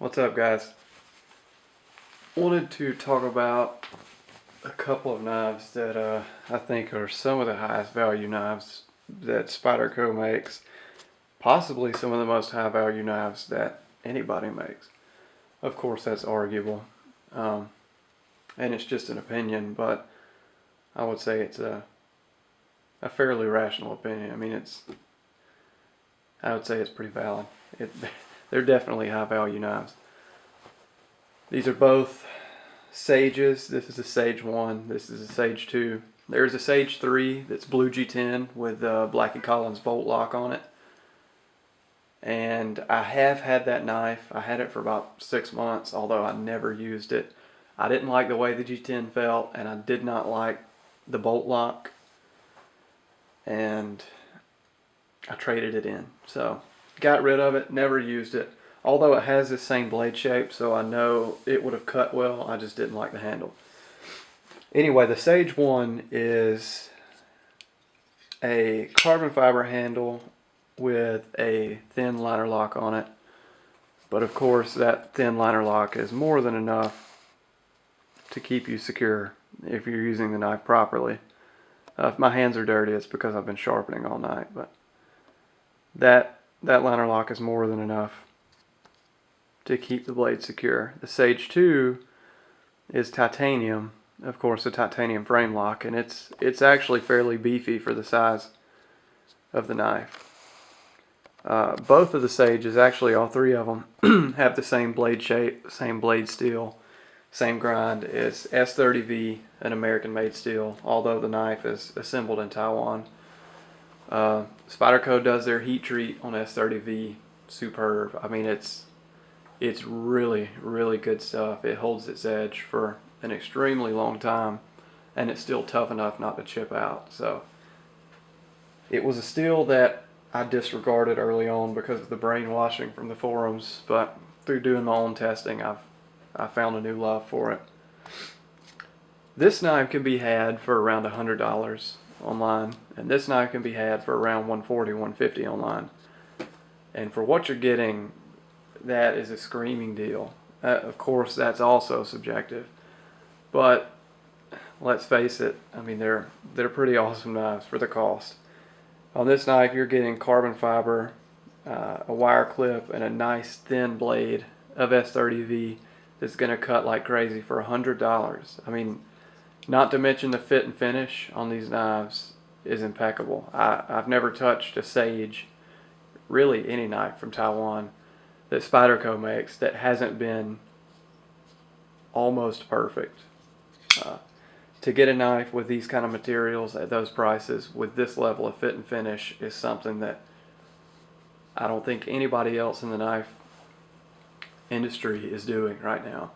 What's up, guys? Wanted to talk about a couple of knives that I think are some of the highest value knives that Spyderco makes, possibly some of the most high value knives that anybody makes. Of course, that's arguable, um, and it's just an opinion, but I would say it's a fairly rational opinion. I would say it's pretty valid. It, they're definitely high value knives. These are both Sages. This is a Sage 1. This is a Sage 2. There's a Sage 3 that's blue G10 with Blackie Collins bolt lock on it. And I have had that knife. I had it for about 6 months, although I never used it. I didn't like the way the G10 felt, and I did not like the bolt lock. And I traded it in. So, got rid of it, never used it. Although it has the same blade shape, so I know it would have cut well. I just didn't like the handle. Anyway, the Sage 1 is a carbon fiber handle with a thin liner lock on it. But of course, that thin liner lock is more than enough to keep you secure if you're using the knife properly. If my hands are dirty, it's because I've been sharpening all night. But that liner lock is more than enough to keep the blade secure. The Sage 2 is titanium, of course, a titanium frame lock, and it's actually fairly beefy for the size of the knife. Both of the Sages, actually all three of them, have the same blade shape, same blade steel, same grind. It's S30V, an American-made steel, although the knife is assembled in Taiwan. Spyderco does their heat treat on S30V, superb. I mean, it's really, really good stuff. It holds its edge for an extremely long time, and it's still tough enough not to chip out. So it was a steel that I disregarded early on because of the brainwashing from the forums, but through doing my own testing, I found a new love for it. This knife can be had for around $100 online, and this knife can be had for around $140, $150 online. And for what you're getting, that is a screaming deal. Of course, that's also subjective, but let's face it. I mean, they're pretty awesome knives for the cost. On this knife, you're getting carbon fiber, a wire clip, and a nice thin blade of S30V that's going to cut like crazy for $100. I mean, not to mention the fit and finish on these knives is impeccable. I've never touched a Sage, really any knife from Taiwan, that Spyderco makes that hasn't been almost perfect. To get a knife with these kind of materials at those prices with this level of fit and finish is something that I don't think anybody else in the knife industry is doing right now.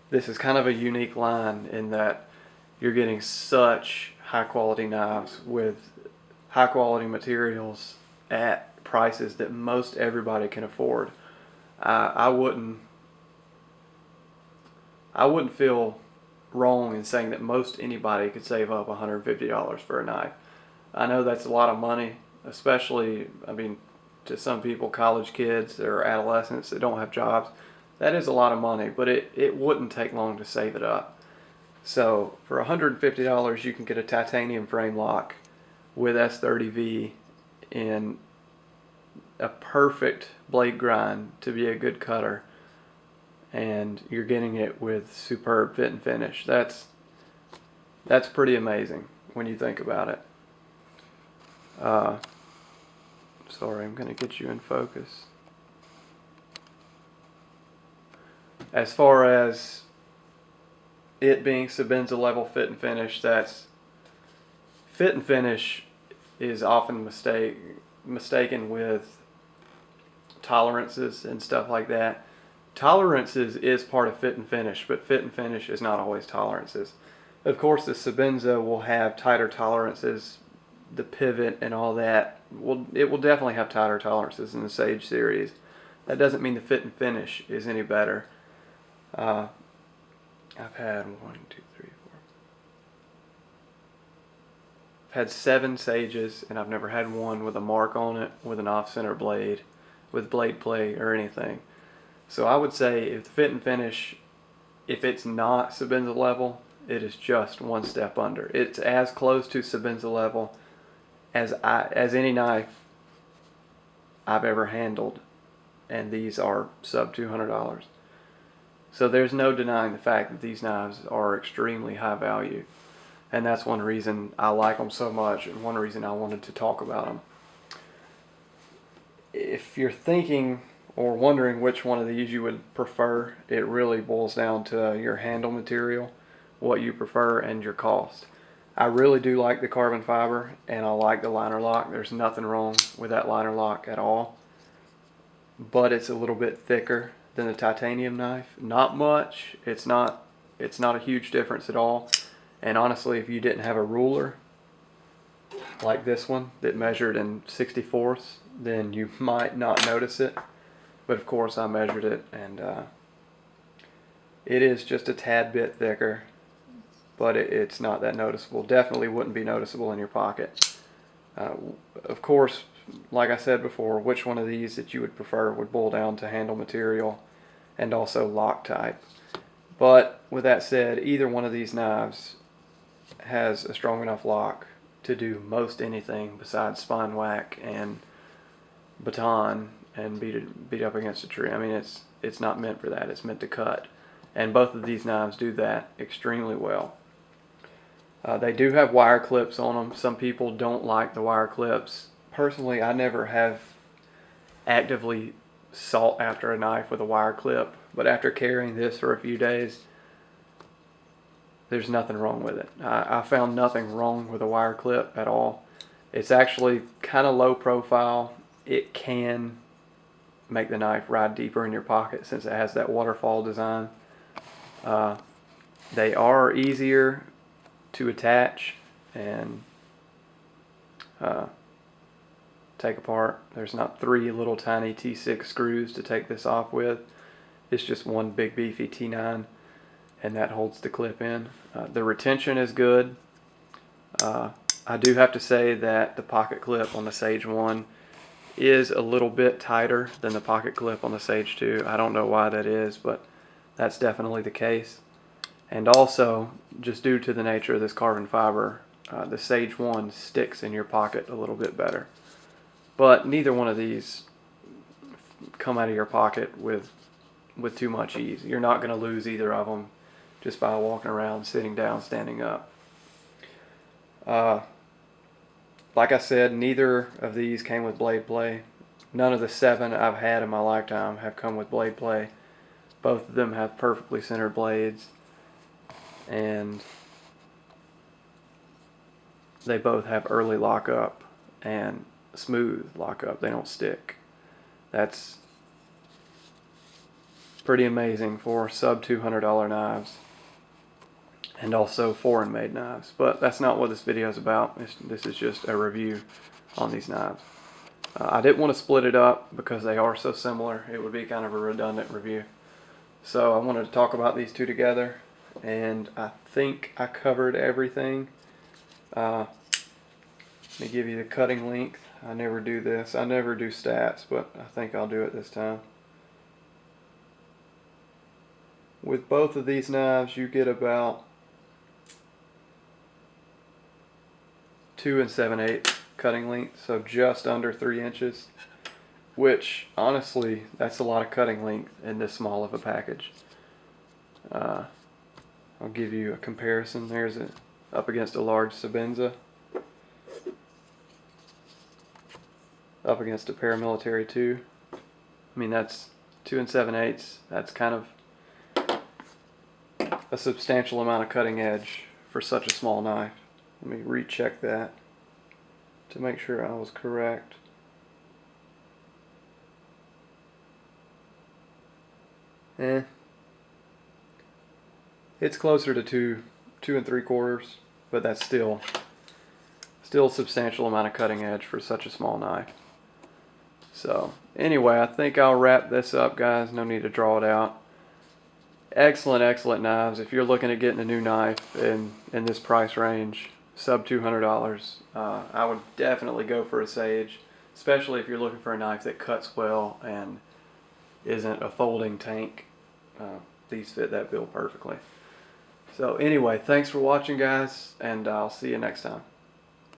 This is kind of a unique line in that you're getting such high quality knives with high quality materials at prices that most everybody can afford. I wouldn't feel wrong in saying that most anybody could save up $150 for a knife. I know that's a lot of money, especially, I mean, to some people, college kids or adolescents that don't have jobs. That is a lot of money, but it wouldn't take long to save it up. So for $150, you can get a titanium frame lock with S30V in a perfect blade grind to be a good cutter, and you're getting it with superb fit and finish. That's pretty amazing when you think about it. Sorry, I'm going to get you in focus. As far as it being Sebenza level fit and finish, that's fit and finish is often mistaken with tolerances and stuff like that. Tolerances is part of fit and finish, but fit and finish is not always tolerances. Of course, the Sebenza will have tighter tolerances, the pivot and all that. It will definitely have tighter tolerances in the Sage series. That doesn't mean the fit and finish is any better. I've had 7 Sages, and I've never had one with a mark on it, with an off-center blade, with blade play or anything. So I would say if the fit and finish, if it's not Sabenza level, it is just one step under. It's as close to Sabenza level as any knife I've ever handled, and these are sub $200. So there's no denying the fact that these knives are extremely high value, and that's one reason I like them so much, and one reason I wanted to talk about them. If you're thinking or wondering which one of these you would prefer, it really boils down to your handle material, what you prefer, and your cost. I really do like the carbon fiber, and I like the liner lock. There's nothing wrong with that liner lock at all, but it's a little bit thicker than the titanium knife. Not much. It's not a huge difference at all. And honestly, if you didn't have a ruler like this one that measured in 64ths, then you might not notice it. But of course I measured it, and it is just a tad bit thicker, but it's not that noticeable. Definitely wouldn't be noticeable in your pocket. Of course, like I said before, which one of these that you would prefer would boil down to handle material and also lock type. But with that said, either one of these knives has a strong enough lock to do most anything besides spine whack and baton and beat up against a tree. I mean, it's not meant for that. It's meant to cut, and both of these knives do that extremely well. They do have wire clips on them. Some people don't like the wire clips. Personally, I never have actively sought after a knife with a wire clip, but after carrying this for a few days, there's nothing wrong with it. I found nothing wrong with a wire clip at all. It's actually kind of low profile. It can make the knife ride deeper in your pocket since it has that waterfall design. They are easier to attach and take apart. There's not 3 little tiny T6 screws to take this off with. It's just one big beefy T9, and that holds the clip in. The retention is good. I do have to say that the pocket clip on the Sage 1 is a little bit tighter than the pocket clip on the Sage 2. I don't know why that is, but that's definitely the case. And also, just due to the nature of this carbon fiber, the Sage 1 sticks in your pocket a little bit better. But neither one of these come out of your pocket with too much ease. You're not going to lose either of them just by walking around, sitting down, standing up. Like I said, neither of these came with blade play. None of the 7 I've had in my lifetime have come with blade play. Both of them have perfectly centered blades, and they both have early lockup and smooth lockup. They don't stick. That's pretty amazing for sub $200 knives, and also foreign made knives. But that's not what this video is about. This is just a review on these knives. I didn't want to split it up because they are so similar. It would be kind of a redundant review. So I wanted to talk about these two together, and I think I covered everything. Let me give you the cutting length. I never do this. I never do stats, but I think I'll do it this time. With both of these knives, you get about 2 7/8 cutting length, so just under 3 inches, which honestly, that's a lot of cutting length in this small of a package. I'll give you a comparison. There's it up against a large Sabenza, up against a paramilitary 2. I mean, that's 2 7/8. That's kind of a substantial amount of cutting edge for such a small knife. Let me recheck that to make sure I was correct. It's closer to 2 3/4, but that's still a substantial amount of cutting edge for such a small knife. So anyway, I think I'll wrap this up, guys. No need to draw it out. Excellent knives. If you're looking at getting a new knife in this price range, sub $200, I would definitely go for a Sage, especially if you're looking for a knife that cuts well and isn't a folding tank. These fit that bill perfectly. So anyway, thanks for watching, guys, and I'll see you next time.